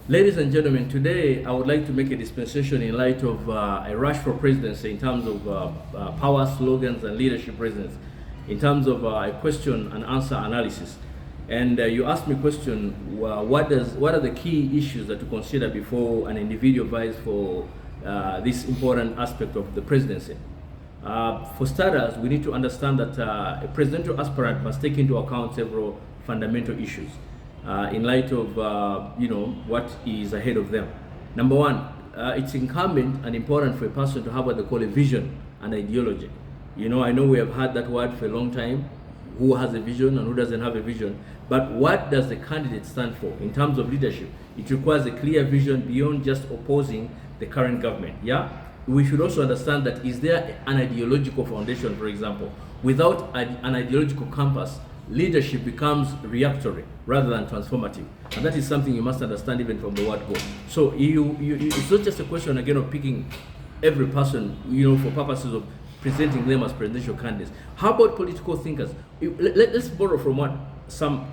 Ladies and gentlemen, today I would like to make a dispensation in light of a rush for presidency in terms of power slogans and leadership presence, in terms of a question and answer analysis. And you asked me a question, what are the key issues that to consider before an individual vies for this important aspect of the presidency? For starters, we need to understand that a presidential aspirant must take into account several fundamental issues in light of what is ahead of them. Number one, it's incumbent and important for a person to have what they call a vision and ideology. I know we have had that word for a long time. Who has a vision and who doesn't have a vision? But what does the candidate stand for in terms of leadership? It requires a clear vision beyond just opposing the current government. Yeah, we should also understand that is there an ideological foundation, for example. Without an ideological compass, leadership becomes reactory rather than transformative, and that is something you must understand even from the word go. So it's not just a question again of picking every person for purposes of presenting them as presidential candidates. How about political thinkers? Let's borrow from what some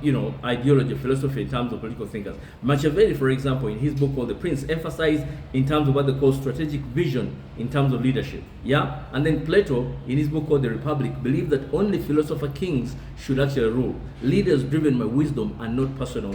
ideology, philosophy in terms of political thinkers. Machiavelli, for example, in his book called The Prince, emphasized in terms of what they call strategic vision in terms of leadership. Yeah, and then Plato, in his book called The Republic, believed that only philosopher kings should actually rule. Leaders driven by wisdom and not personal,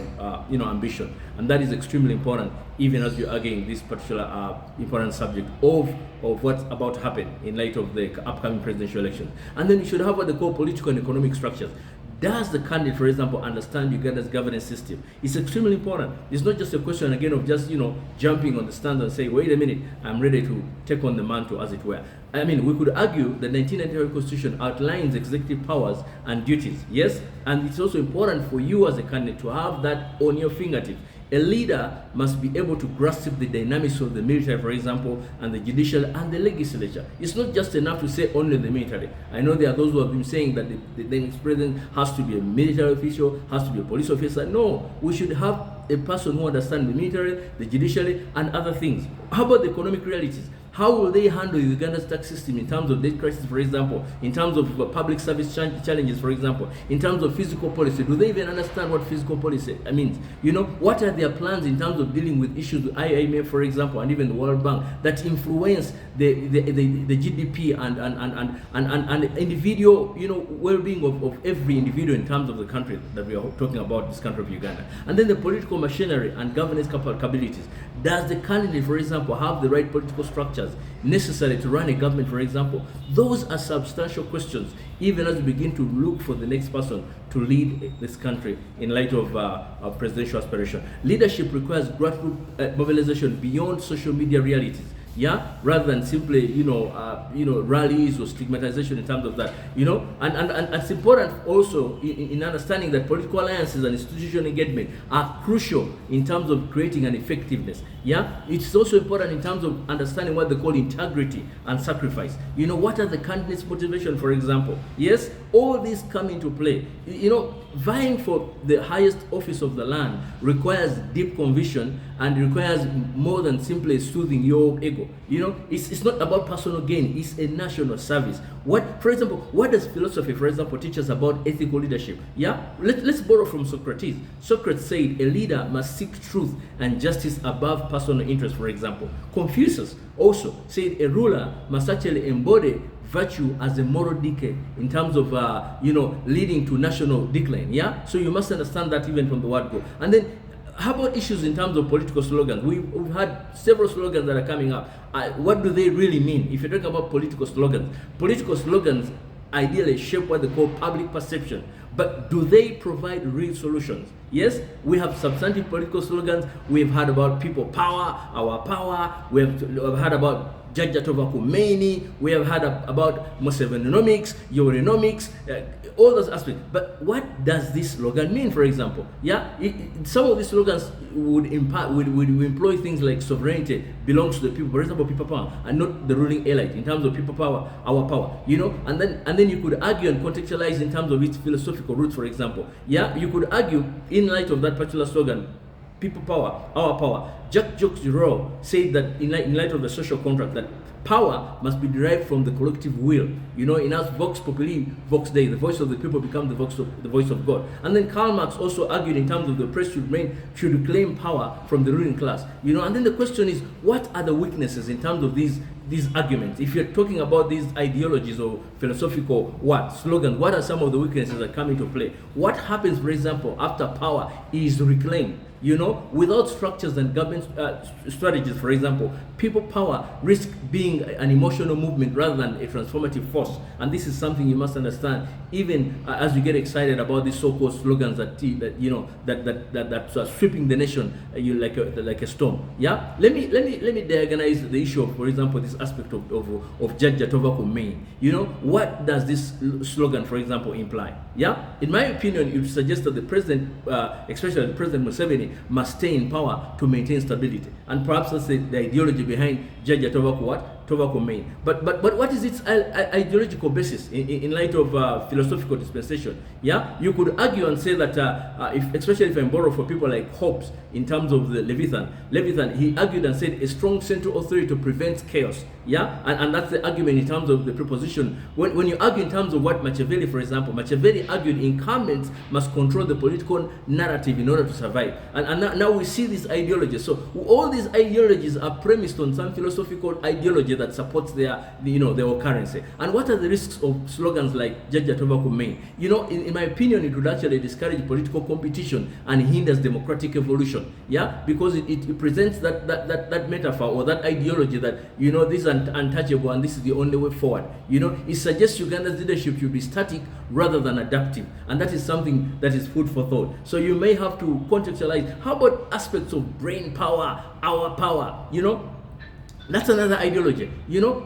ambition, and that is extremely important, even as you're arguing this particular important subject of what's about to happen in light of the upcoming presidential election. And then you should have what they call political and economic structures. Does the candidate, for example, understand Uganda's governance system? It's extremely important. It's not just a question again of just jumping on the stand and say, wait a minute, I'm ready to take on the mantle, as it were. I mean, we could argue the 1995 Constitution outlines executive powers and duties, yes? And it's also important for you as a candidate to have that on your fingertips. A leader must be able to grasp the dynamics of the military, for example, and the judicial and the legislature. It's not just enough to say only the military. I know there are those who have been saying that the next president has to be a military official, has to be a police officer. No, we should have a person who understands the military, the judiciary, and other things. How about the economic realities? How will they handle Uganda's tax system in terms of debt crisis, for example, in terms of public service challenges, for example, in terms of fiscal policy? Do they even understand what fiscal policy means? What are their plans in terms of dealing with issues with IMF, for example, and even the World Bank that influence the GDP and individual, well-being of every individual in terms of the country that we are talking about, this country of Uganda? And then the political machinery and governance capabilities. Does the candidate, for example, have the right political structures necessary to run a government, for example? Those are substantial questions, even as we begin to look for the next person to lead this country in light of presidential aspiration. Leadership requires grassroots mobilization beyond social media realities. Yeah, rather than simply rallies or stigmatization in terms of that. And it's important also in understanding that political alliances and institutional engagement are crucial in terms of creating an effectiveness. Yeah, it's also important in terms of understanding what they call integrity and sacrifice. What are the candidates' motivation, for example? Yes, all these come into play. Vying for the highest office of the land requires deep conviction and requires more than simply soothing your ego. It's not about personal gain, it's a national service. For example, what does philosophy, for example, teach us about ethical leadership? Yeah, let's borrow from Socrates. Socrates said a leader must seek truth and justice above personal interest, for example. Confucius also said a ruler must actually embody virtue as a moral decay in terms of leading to national decline. Yeah, so you must understand that even from the word go. And then how about issues in terms of political slogans? We've had several slogans that are coming up. What do they really mean? If you talk about political slogans ideally shape what they call public perception, but do they provide real solutions? Yes, we have substantive political slogans. We've heard about people power, our power. We've heard about Jaja Tova Khomeini, we have heard about Museveninomics, Yorenomics, all those aspects. But what does this slogan mean, for example? Yeah, some of these slogans would employ things like sovereignty belongs to the people, for example, people power, and not the ruling elite in terms of people power, our power, and then you could argue and contextualize in terms of its philosophical roots, for example. Yeah, you could argue in light of that particular slogan, people power, our power. Jacques Rousseau said that in light of the social contract, that Power must be derived from the collective will. In us, vox populi, vox dei, the voice of the people becomes the voice of God. And then Karl Marx also argued in terms of the oppressed should reclaim power from the ruling class. And then the question is, what are the weaknesses in terms of these arguments? If you're talking about these ideologies or philosophical slogans, what are some of the weaknesses that come into play? What happens, for example, after power is reclaimed? Without structures and government strategies, for example, people power risk being an emotional movement rather than a transformative force. And this is something you must understand, even as you get excited about these so-called slogans that are sweeping the nation like a storm. Yeah. Let me diagnose the issue of, for example, this aspect of Jajja Tobacco Main. What does this slogan, for example, imply? Yeah. In my opinion, it suggests that the president, especially President Museveni, must stay in power to maintain stability. And perhaps that's the ideology behind Jajja Tobacco Main. But what is its ideological basis in light of philosophical dispensation? Yeah, you could argue and say that especially if I borrow for people like Hobbes in terms of the Leviathan, he argued and said a strong central authority prevents chaos. Yeah, and that's the argument in terms of the preposition. When you argue in terms of what Machiavelli, for example, Machiavelli argued incumbents must control the political narrative in order to survive. And now we see these ideologies. So all these ideologies are premised on some philosophical ideology that supports their occurrence. And what are the risks of slogans like Jajja Tobacco Main? In my opinion, it would actually discourage political competition and hinders democratic evolution. Yeah, because it presents that metaphor or that ideology that this is untouchable and this is the only way forward. It suggests Uganda's leadership should be static rather than adaptive, and that is something that is food for thought. So you may have to contextualize. How about aspects of brain power, our power? That's another ideology.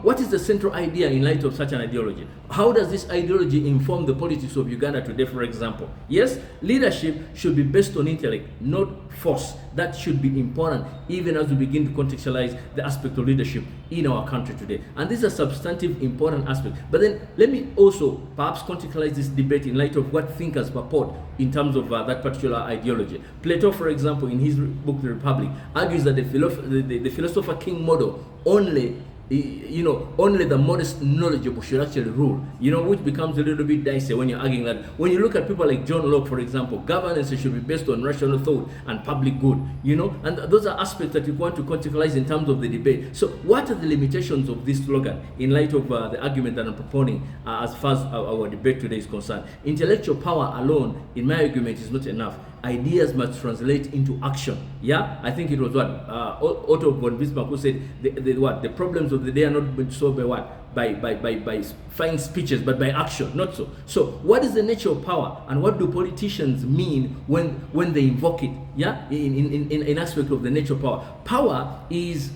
What is the central idea in light of such an ideology? How does this ideology inform the politics of Uganda today, for example? Yes, leadership should be based on intellect, not force. That should be important, even as we begin to contextualize the aspect of leadership in our country today. And this is a substantive, important aspect. But then let me also perhaps contextualize this debate in light of what thinkers purport in terms of that particular ideology. Plato, for example, in his book The Republic, argues that the philosopher king model only the modest knowledgeable should actually rule, which becomes a little bit dicey when you're arguing that. When you look at people like John Locke, for example, governance should be based on rational thought and public good, and those are aspects that you want to contextualize in terms of the debate. So what are the limitations of this slogan in light of the argument that I'm proponing as far as our debate today is concerned? Intellectual power alone, in my argument, is not enough. Ideas must translate into action. Yeah, I think it was Otto von Bismarck who said the problems of the day are not solved by what? By fine speeches, but by action, not so. So what is the nature of power, and what do politicians mean when they invoke it? Yeah, in aspect of the nature of power. Power is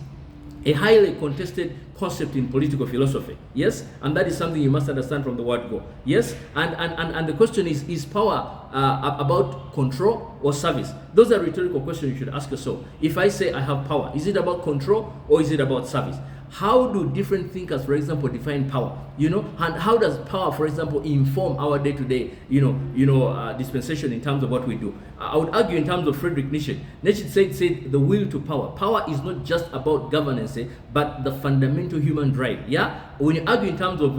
a highly contested concept in political philosophy. Yes, and that is something you must understand from the word go. Yes, and the question is power about control or service? Those are rhetorical questions you should ask yourself. If I say I have power, is it about control or is it about service? How do different thinkers, for example, define power? And how does power, for example, inform our day-to-day, dispensation in terms of what we do? I would argue in terms of Friedrich Nietzsche. Nietzsche said the will to power. Power is not just about governance, but the fundamental human drive. Yeah. When you argue in terms of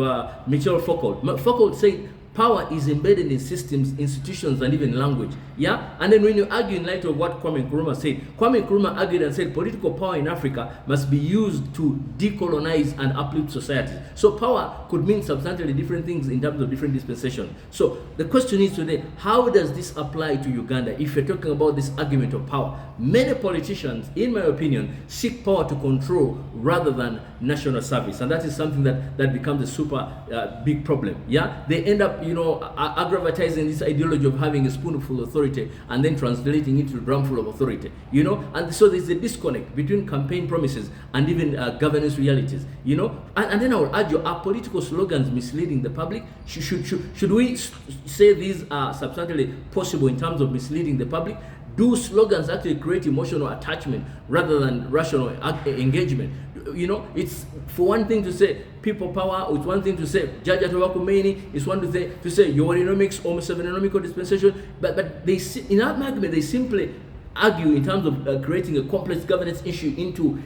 Michel Foucault said power is embedded in systems, institutions, and even language. Yeah? And then when you argue in light of what Kwame Nkrumah said, Kwame Nkrumah argued and said political power in Africa must be used to decolonize and uplift society. So power could mean substantially different things in terms of different dispensations. So the question is today, how does this apply to Uganda if you're talking about this argument of power? Many politicians, in my opinion, seek power to control rather than national service. And that is something that becomes a super big problem. Yeah? They end up aggravating this ideology of having a spoonful of authority and then translating it to a drumful of authority, and so there's a disconnect between campaign promises and even governance realities, and then I would argue, are political slogans misleading the public? Should we say these are substantially possible in terms of misleading the public? Do slogans actually create emotional attachment rather than rational engagement? It's for one thing to say people power, it's one thing to say Jajja Tobacco Main, it's one to say Yorenomics or Museveninomical dispensation, but they in our argument they simply argue in terms of creating a complex governance issue into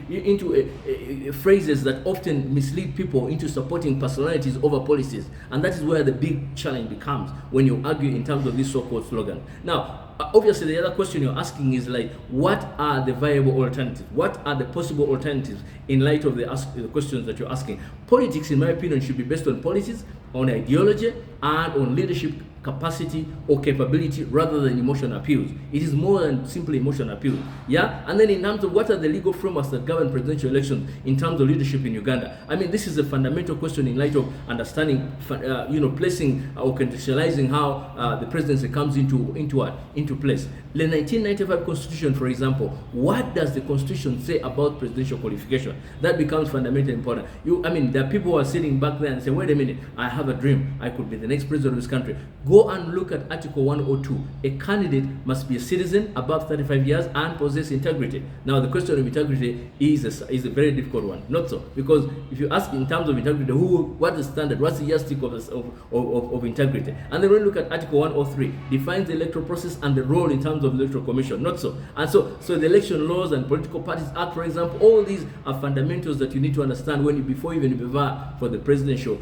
phrases that often mislead people into supporting personalities over policies. And that is where the big challenge becomes when you argue in terms of these so-called slogans. Now, obviously, the other question you're asking is like, what are the viable alternatives? What are the possible alternatives in light of the questions that you're asking? Politics, in my opinion, should be based on policies, on ideology, and on leadership capacity or capability rather than emotional appeals. It is more than simply emotional appeal. Yeah? And then in terms of what are the legal frameworks that govern presidential elections in terms of leadership in Uganda? I mean, this is a fundamental question in light of understanding, placing or contextualizing how the presidency comes into place. The 1995 Constitution, for example, what does the Constitution say about presidential qualification? That becomes fundamentally important. There are people who are sitting back there and say, wait a minute, I have a dream. I could be the next president of this country. Go and look at Article 102. A candidate must be a citizen above 35 years and possess integrity. Now, the question of integrity is a very difficult one. Not so. Because if you ask in terms of integrity, what's the standard? What's the yardstick of integrity? And then when you look at Article 103, defines the electoral process and the role in terms of the Electoral Commission. Not so. And so the Election Laws and Political Parties Act, for example, all these are fundamentals that you need to understand before you even vie for the presidential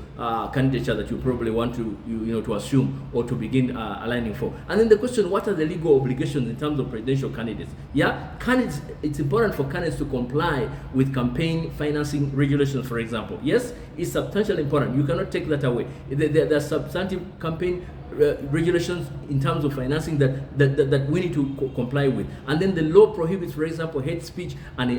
candidature that you probably want to assume or to begin aligning for. And then the question, what are the legal obligations in terms of presidential candidates? Yeah, candidates, it's important for candidates to comply with campaign financing regulations, for example. Yes, it's substantially important. You cannot take that away. There are substantive campaign regulations in terms of financing that we need to comply with. And then the law prohibits, for example, hate speech and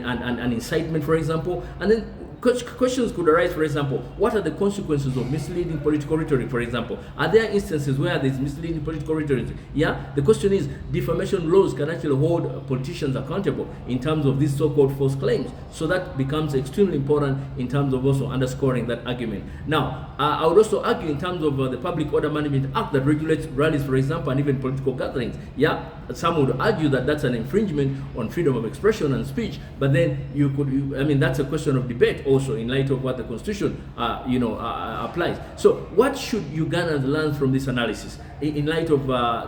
incitement, for example. And then questions could arise, for example, what are the consequences of misleading political rhetoric, for example? Are there instances where there's misleading political rhetoric? Yeah, the question is, defamation laws can actually hold politicians accountable in terms of these so-called false claims. So that becomes extremely important in terms of also underscoring that argument. Now, I would also argue in terms of the Public Order Management Act that regulates rallies, for example, and even political gatherings. Yeah, some would argue that that's an infringement on freedom of expression and speech, but then that's a question of debate also in light of what the Constitution applies. So what should Ugandans learn from this analysis in light of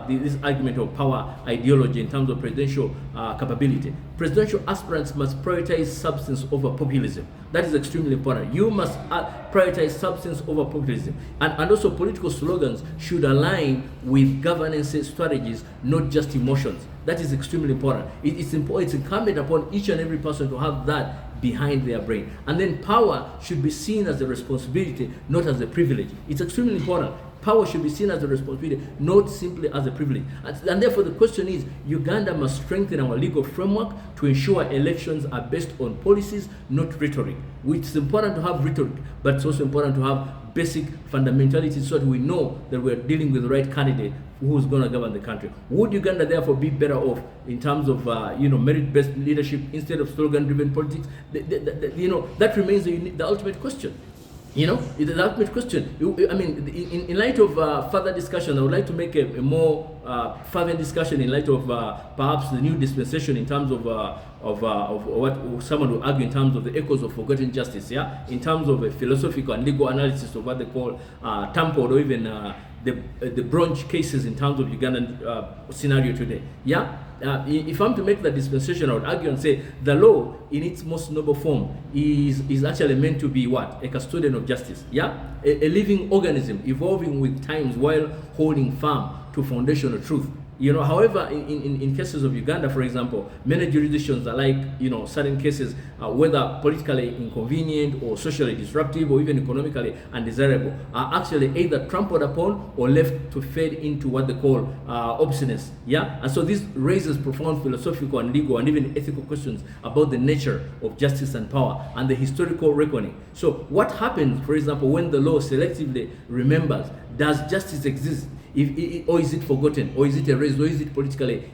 this argument of power ideology in terms of presidential capability? Presidential aspirants must prioritize substance over populism. That is extremely important. You must prioritize substance over populism. And also political slogans should align with governance strategies, not just emotions. That is extremely important. It's incumbent upon each and every person to have that behind their brain. And then power should be seen as a responsibility, not as a privilege. It's extremely important. Power should be seen as a responsibility, not simply as a privilege. And therefore the question is, Uganda must strengthen our legal framework to ensure elections are based on policies, not rhetoric. It's important to have rhetoric, but it's also important to have basic fundamentalities so that we know that we're dealing with the right candidate who's going to govern the country. Would Uganda therefore be better off in terms of merit-based leadership instead of slogan-driven politics? That remains the ultimate question. It's the ultimate question. In light of further discussion, I would like to make a more fervent discussion in light of perhaps the new dispensation in terms of what someone would argue in terms of the echoes of forgotten justice. Yeah, in terms of a philosophical and legal analysis of what they call tampered or even the bronze cases in terms of Ugandan scenario today. Yeah. If I'm to make that dispensation, I would argue and say the law in its most noble form is actually meant to be what? A custodian of justice. Yeah? A living organism evolving with times while holding firm to foundational truth. However, in cases of Uganda, for example, many jurisdictions are like, certain cases, whether politically inconvenient or socially disruptive or even economically undesirable, are actually either trampled upon or left to fade into what they call obsolescence. Yeah? And so this raises profound philosophical and legal and even ethical questions about the nature of justice and power and the historical reckoning. So what happens, for example, when the law selectively remembers, does justice exist? Or is it forgotten? Or is it erased? Or is it politically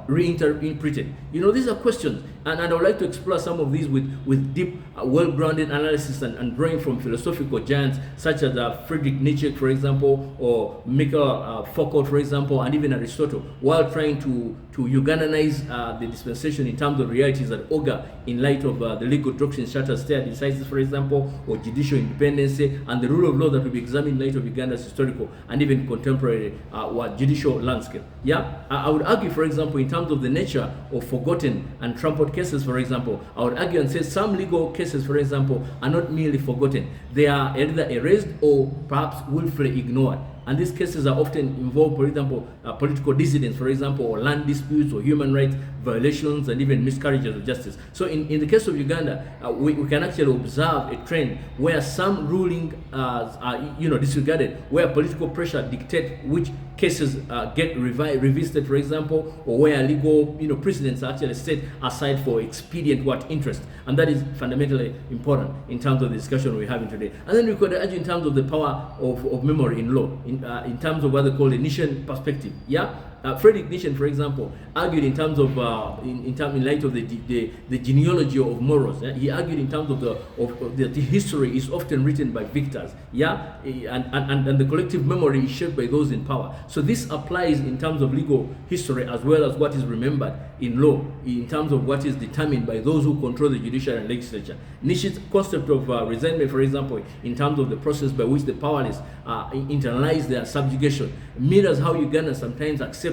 reinterpreted? These are questions. And I would like to explore some of these with deep, well-grounded analysis and drawing from philosophical giants such as Friedrich Nietzsche, for example, or Michael Foucault, for example, and even Aristotle, while trying to Ugandanize the dispensation in terms of realities that augur in light of the legal doctrines such as stare decisis, for example, or judicial independence, and the rule of law that will be examined in light of Uganda's historical and even contemporary contemporary judicial landscape. Yeah, I would argue, for example, in terms of the nature of forgotten and trampled cases, for example, I would argue and say some legal cases, for example, are not merely forgotten. They are either erased or perhaps willfully ignored. And these cases are often involve, for example, political dissidents, for example, or land disputes or human rights violations and even miscarriages of justice. So in the case of Uganda, we can actually observe a trend where some rulings are disregarded, where political pressure dictates which cases get revisited, for example, or where legal precedents are actually set aside for expedient interest. And that is fundamentally important in terms of the discussion we're having today. And then we could argue in terms of the power of memory in law, in terms of what they call the Nishan perspective. Yeah. Friedrich Nietzsche, for example, argued in terms of in light of the genealogy of morals. He argued in terms of the history is often written by victors. Yeah, and the collective memory is shaped by those in power. So this applies in terms of legal history as well as what is remembered in law, in terms of what is determined by those who control the judiciary and legislature. Nietzsche's concept of resentment, for example, in terms of the process by which the powerless internalize their subjugation, mirrors how Ugandans sometimes accept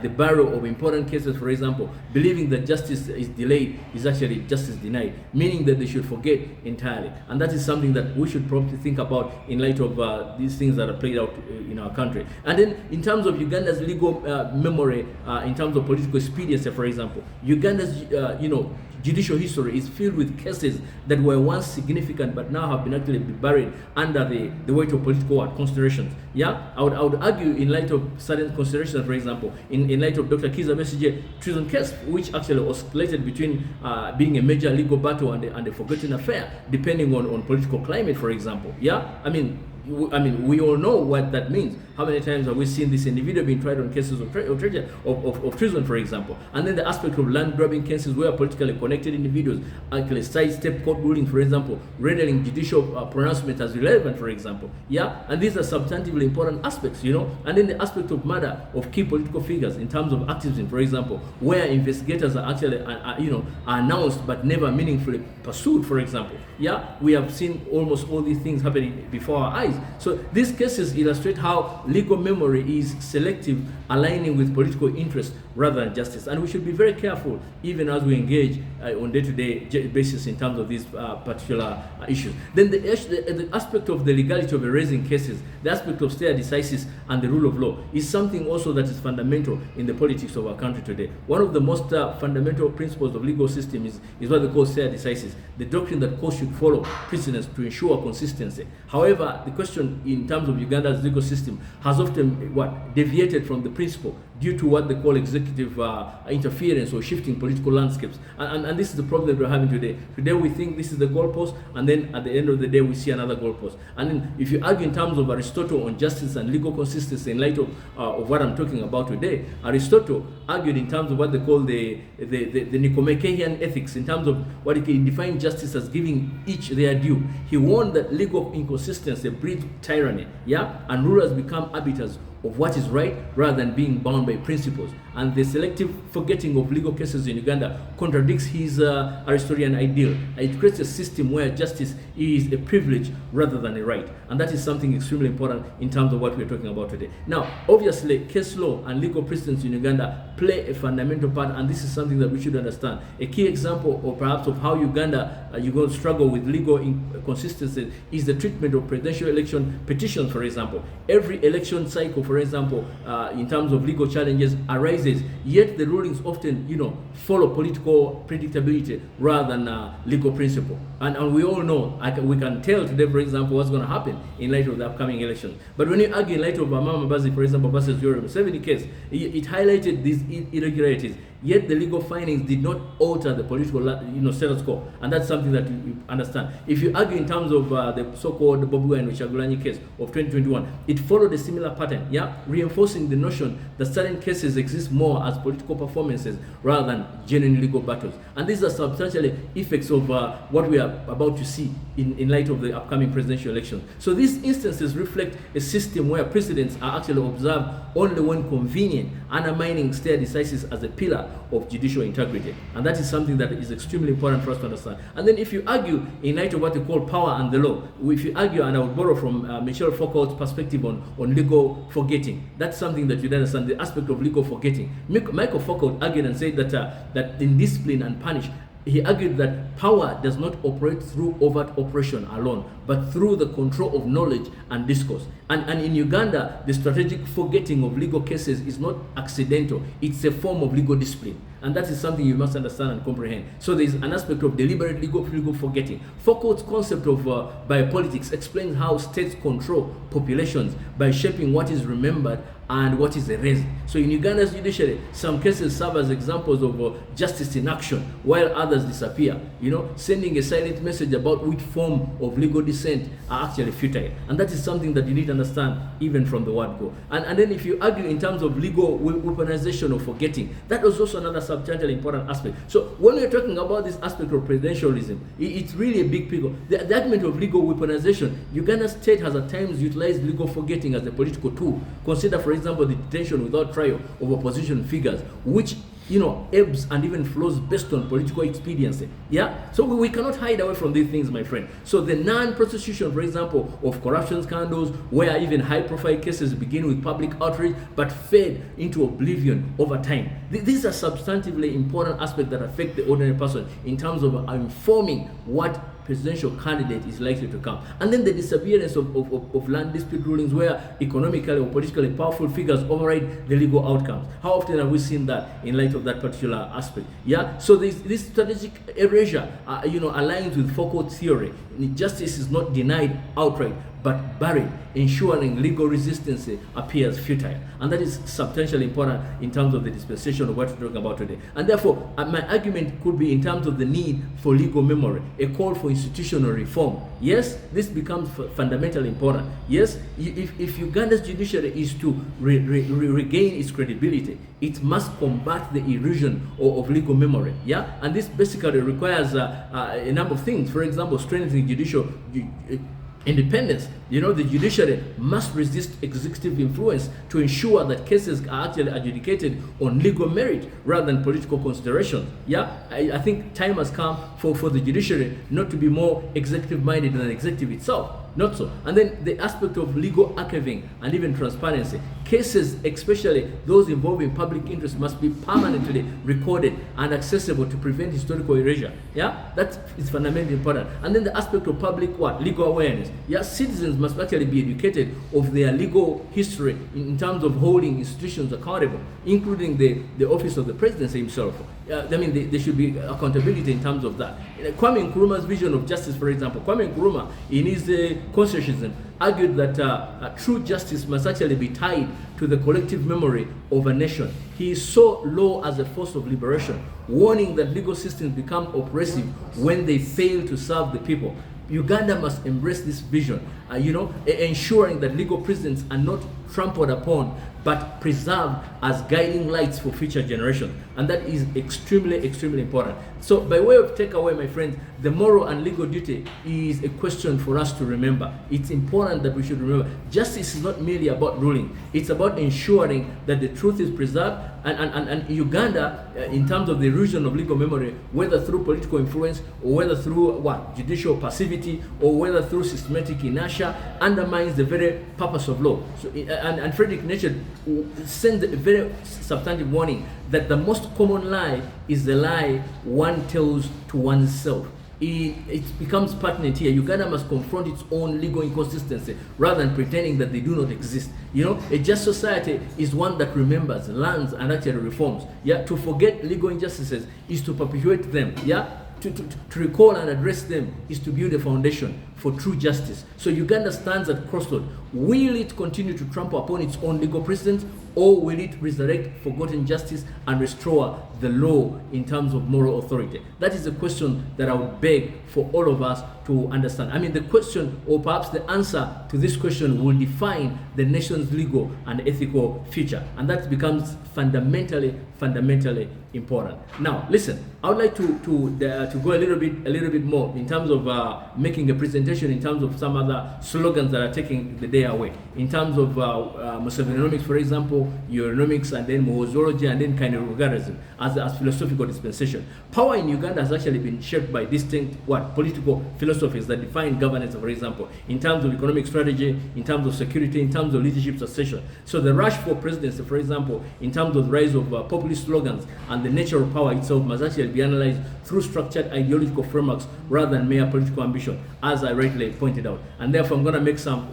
the barrel of important cases, for example, believing that justice is delayed is actually justice denied, meaning that they should forget entirely. And that is something that we should probably think about in light of these things that are played out in our country. And then in terms of Uganda's legal memory, in terms of political expediency, for example, Uganda's judicial history is filled with cases that were once significant but now have been actually buried under the weight of political considerations. Yeah, I would argue in light of certain considerations, for example, in light of Dr. Kiza Besigye treason case, which actually oscillated between being a major legal battle and a forgotten affair, depending on political climate, for example. Yeah, I mean, we all know what that means. How many times have we seen this individual being tried on cases of treason, for example? And then the aspect of land grabbing cases where politically connected individuals actually sidestep court rulings, for example, rendering judicial pronouncements as irrelevant, for example. Yeah, and these are substantively important aspects, And then the aspect of murder of key political figures in terms of activism, for example, where investigators are actually, are announced but never meaningfully pursued, for example. Yeah, we have seen almost all these things happening before our eyes. So these cases illustrate how legal memory is selective, aligning with political interest rather than justice. And we should be very careful even as we engage on day-to-day basis in terms of these particular issues. Then the aspect of the legality of erasing cases, the aspect of stare decisis and the rule of law is something also that is fundamental in the politics of our country today. One of the most fundamental principles of legal system is what they call stare decisis, the doctrine that courts should follow precedents to ensure consistency. However, the question in terms of Uganda's legal system has often deviated from the principle due to what they call executive interference or shifting political landscapes. And this is the problem that we're having today. Today we think this is the goalpost, and then at the end of the day we see another goalpost. And then if you argue in terms of Aristotle on justice and legal consistency in light of what I'm talking about today, Aristotle argued in terms of what they call the Nicomachean ethics, in terms of what he defined justice as giving each their due. He warned that legal inconsistency breeds tyranny, and rulers become arbiters of what is right rather than being bound by principles. And the selective forgetting of legal cases in Uganda contradicts his Aristotelian ideal. It creates a system where justice is a privilege rather than a right. And that is something extremely important in terms of what we're talking about today. Now, obviously, case law and legal precedents in Uganda play a fundamental part, and this is something that we should understand. A key example, or perhaps of how Uganda you're going to struggle with legal inconsistency, is the treatment of presidential election petitions, for example. Every election cycle, for example, in terms of legal challenges arises, yet the rulings often, follow political predictability rather than legal principle. And we all know, we can tell today, for example, what's going to happen in light of the upcoming elections. But when you argue in light of Mama Bazi, for example, versus Yoweri Museveni case, it highlighted these irregularities. Yet the legal findings did not alter the political, status quo, and that's something that you understand. If you argue in terms of the so-called Bobi Wine and Chagulanyi case of 2021, it followed a similar pattern, reinforcing the notion that certain cases exist more as political performances rather than genuine legal battles. And these are substantially effects of what we are about to see in light of the upcoming presidential elections. So these instances reflect a system where precedents are actually observed only when convenient, undermining stare decisis as a pillar of judicial integrity. And that is something that is extremely important for us to understand. And then if you argue in light of what we call power and the law, if you argue, and I will borrow from Michel Foucault's perspective on legal forgetting, that's something that you understand, the aspect of legal forgetting. Michael Foucault argued and said that in discipline and punish, he argued that power does not operate through overt operation alone, but through the control of knowledge and discourse. And in Uganda, the strategic forgetting of legal cases is not accidental. It's a form of legal discipline. And that is something you must understand and comprehend. So there is an aspect of deliberate legal forgetting. Foucault's concept of biopolitics explains how states control populations by shaping what is remembered and what is erased. So in Uganda's judiciary, some cases serve as examples of justice in action, while others disappear. Sending a silent message about which form of legal dissent are actually futile. And that is something that you need to understand even from the word go. And then if you argue in terms of legal weaponization of forgetting, that was also another substantially important aspect. So when we're talking about this aspect of presidentialism, it's really a big picture. The argument of legal weaponization, Uganda's state has at times utilized legal forgetting as a political tool. Consider, for example, the detention without trial of opposition figures, which ebbs and even flows based on political expediency. So we cannot hide away from these things, my friend. So the non-prosecution, for example, of corruption scandals, where even high-profile cases begin with public outrage but fade into oblivion over time. These are substantively important aspects that affect the ordinary person in terms of informing what presidential candidate is likely to come. And then the disappearance of land dispute rulings where economically or politically powerful figures override the legal outcomes. How often have we seen that in light of that particular aspect? So this strategic erasure aligns with Foucault's theory. Justice is not denied outright, but buried, ensuring legal resistance appears futile. And that is substantially important in terms of the dispensation of what we're talking about today. And therefore, my argument could be in terms of the need for legal memory, a call for institutional reform. Yes, this becomes fundamentally important. Yes, if Uganda's judiciary is to regain its credibility, it must combat the illusion of legal memory. And this basically requires a number of things. For example, strengthening judicial independence. The judiciary must resist executive influence to ensure that cases are actually adjudicated on legal merit rather than political considerations. I think time has come for the judiciary not to be more executive-minded than executive itself. Not so. And then the aspect of legal archiving and even transparency. Cases, especially those involving public interest, must be permanently recorded and accessible to prevent historical erasure. That is fundamentally important. And then the aspect of public legal awareness. Citizens must actually be educated of their legal history in terms of holding institutions accountable, including the office of the presidency himself. There should be accountability in terms of that. Kwame Nkrumah's vision of justice, for example, Kwame Nkrumah, in his Constitution, argued that true justice must actually be tied to the collective memory of a nation. He saw law as a force of liberation, warning that legal systems become oppressive when they fail to serve the people. Uganda must embrace this vision, ensuring that legal precedents are not trampled upon, but preserved as guiding lights for future generations. And that is extremely, extremely important. So by way of takeaway, my friends, the moral and legal duty is a question for us to remember. It's important that we should remember justice is not merely about ruling. It's about ensuring that the truth is preserved. And Uganda, in terms of the erosion of legal memory, whether through political influence or whether through judicial passivity or whether through systematic inertia, undermines the very purpose of law. So, and Friedrich Nietzsche sends a very substantive warning that the most common lie is the lie one tells to oneself. It becomes pertinent here. Uganda must confront its own legal inconsistency rather than pretending that they do not exist. A just society is one that remembers, learns, and actually reforms. To forget legal injustices is to perpetuate them. To recall and address them is to build a foundation for true justice. So Uganda stands at crossroads. Will it continue to trample upon its own legal precedents, or will it resurrect forgotten justice and restore the law in terms of moral authority? That is a question that I would beg for all of us to understand. The question, or perhaps the answer to this question, will define the nation's legal and ethical future, and that becomes fundamentally important. Now, listen, I would like to go a little bit more in terms of making a presentation limitation in terms of some other slogans that are taking the day away. In terms of Museveninomics, for example, Eurynomics, and then Muhozology, and then Kainerugalism as philosophical dispensation. Power in Uganda has actually been shaped by distinct political philosophies that define governance, for example, in terms of economic strategy, in terms of security, in terms of leadership succession. So the rush for presidency, for example, in terms of the rise of populist slogans and the nature of power itself must actually be analyzed through structured ideological frameworks rather than mere political ambition, as I rightly pointed out. And therefore, I'm going to make some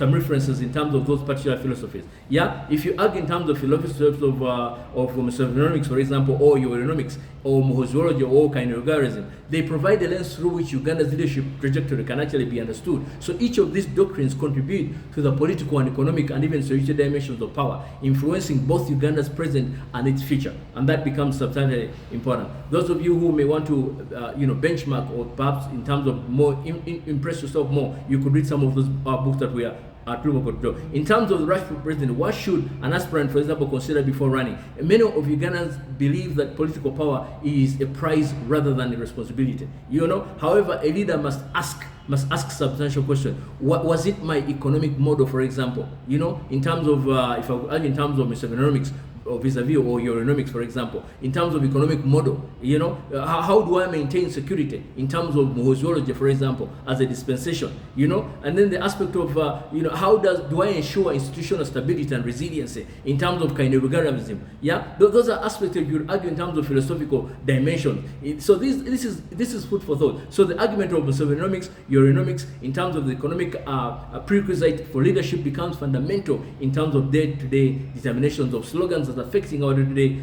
references in terms of those particular philosophies. Yeah, if you argue in terms of philosophies of Museveninomics, for example, or Eurynomics, or Muhozology, or Kainerugalism, they provide a lens through which Uganda's leadership trajectory can actually be understood. So each of these doctrines contribute to the political and economic and even social dimensions of power, influencing both Uganda's present and its future, and that becomes substantially important. Those of you who may want to benchmark, or perhaps in terms of more impress yourself more, you could read some of those books that we are in terms of the rush for president. What should an aspirant, for example, consider before running? Many of Ugandans believe that political power is a prize rather than a responsibility. However, a leader must ask substantial question. What was it my economic model, for example? In terms of if I argue in terms of Museveninomics, or vis-a-vis, or Eurynomics, for example, in terms of economic model, how do I maintain security in terms of Muhozology, for example, as a dispensation, and then the aspect of, how do I ensure institutional stability and resiliency in terms of Kainerugalism? Yeah, those are aspects that you would argue in terms of philosophical dimension. So this is food for thought. So the argument of Museveninomics, Eurynomics, in terms of the economic prerequisite for leadership becomes fundamental in terms of day-to-day determinations of slogans that are affecting our day-to-day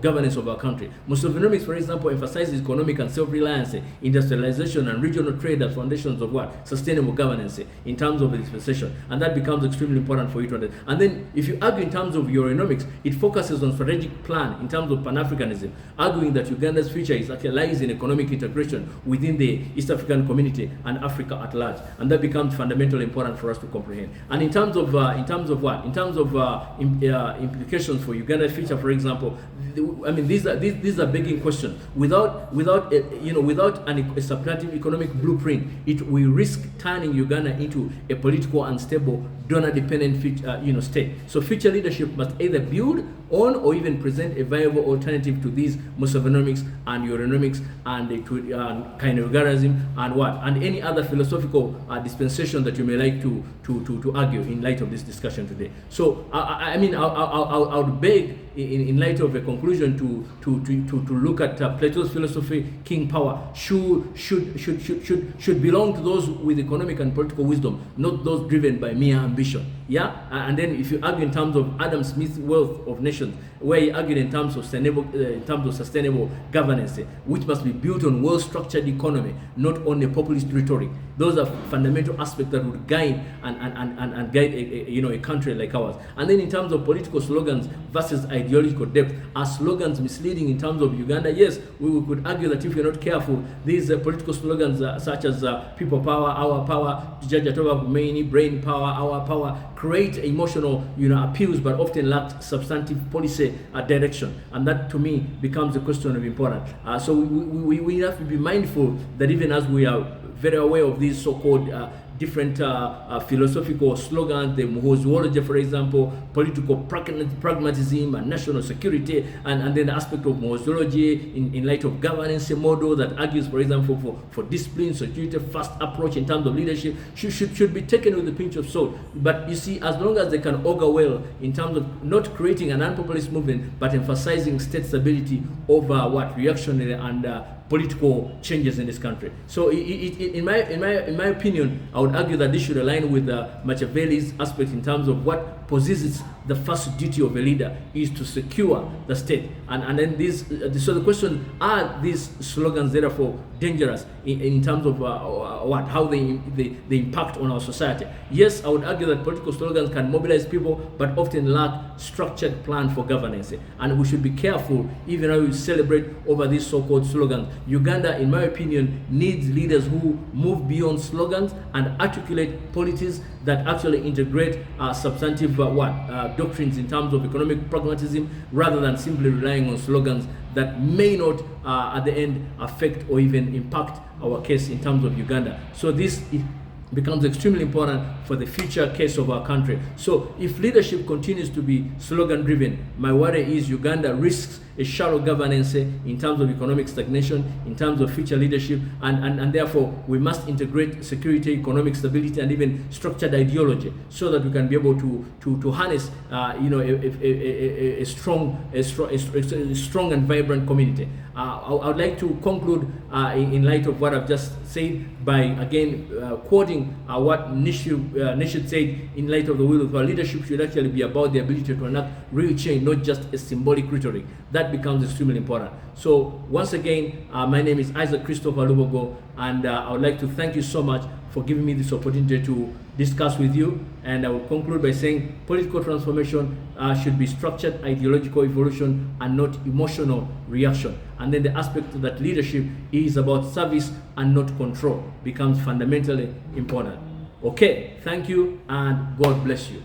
governance of our country. Museveninomics, for example, emphasizes economic and self-reliance, industrialization, and regional trade as foundations of sustainable governance in terms of the dispensation, and that becomes extremely important for you to understand. And then, if you argue in terms of Eurynomics, it focuses on strategic plan in terms of Pan-Africanism, arguing that Uganda's future lies in economic integration within the East African community and Africa at large, and that becomes fundamentally important for us to comprehend. And in terms of implications for Uganda's future, for example, these are begging questions. Without a supplantive economic blueprint, we risk turning Uganda into a political unstable, donor-dependent state. So future leadership must either build on or even present a viable alternative to these Museveninomics and Eurynomics and Kainerugalism and any other philosophical dispensation that you may like to argue in light of this discussion today. So I would beg, in light of a conclusion, to look at Plato's philosophy. King power should belong to those with economic and political wisdom, not those driven by mere ambition. Yeah, and then if you argue in terms of Adam Smith's Wealth of Nations, where he argued in terms of sustainable governance, which must be built on well-structured economy, not on a populist rhetoric. Those are fundamental aspects that would guide and guide a country like ours. And then in terms of political slogans versus ideological depth, are slogans misleading in terms of Uganda? Yes, we could argue that if you're not careful, these political slogans such as people power, our power, Jajatoba Kumeini, brain power, our power, create emotional appeals, but often lack substantive policy direction, and that to me becomes a question of importance. So we have to be mindful that even as we are very aware of these so-called different philosophical slogans, the Muhozology, for example, political pragmatism and national security, and then the aspect of Muhozology in light of governance model that argues, for example, for discipline, security, fast approach in terms of leadership, should be taken with a pinch of salt. But you see, as long as they can augur well in terms of not creating an unpopulist movement, but emphasizing state stability over reactionary and political changes in this country. So in my opinion, I would argue that this should align with Machiavelli's aspect in terms of what possesses the first duty of a leader is to secure the state. And then so the question, are these slogans therefore dangerous in terms of how they impact on our society? Yes, I would argue that political slogans can mobilize people, but often lack structured plan for governance. And we should be careful even how we celebrate over these so-called slogans. Uganda, in my opinion, needs leaders who move beyond slogans and articulate policies that actually integrate substantive doctrines in terms of economic pragmatism, rather than simply relying on slogans that may not at the end affect or even impact our case in terms of Uganda. So this becomes extremely important for the future case of our country. So if leadership continues to be slogan driven, my worry is Uganda risks a shallow governance in terms of economic stagnation, in terms of future leadership, and therefore we must integrate security, economic stability, and even structured ideology, so that we can be able to harness a strong and vibrant community. I would like to conclude in light of what I've just said by again quoting what Nietzsche said, in light of the will of our leadership should actually be about the ability to enact real change, not just a symbolic rhetoric. That becomes extremely important. So once again, my name is Isaac Christopher Lubogo, and I would like to thank you so much for giving me this opportunity to discuss with you. And I will conclude by saying political transformation should be structured ideological evolution and not emotional reaction. And then the aspect that leadership is about service and not control becomes fundamentally important. Okay, thank you and God bless you.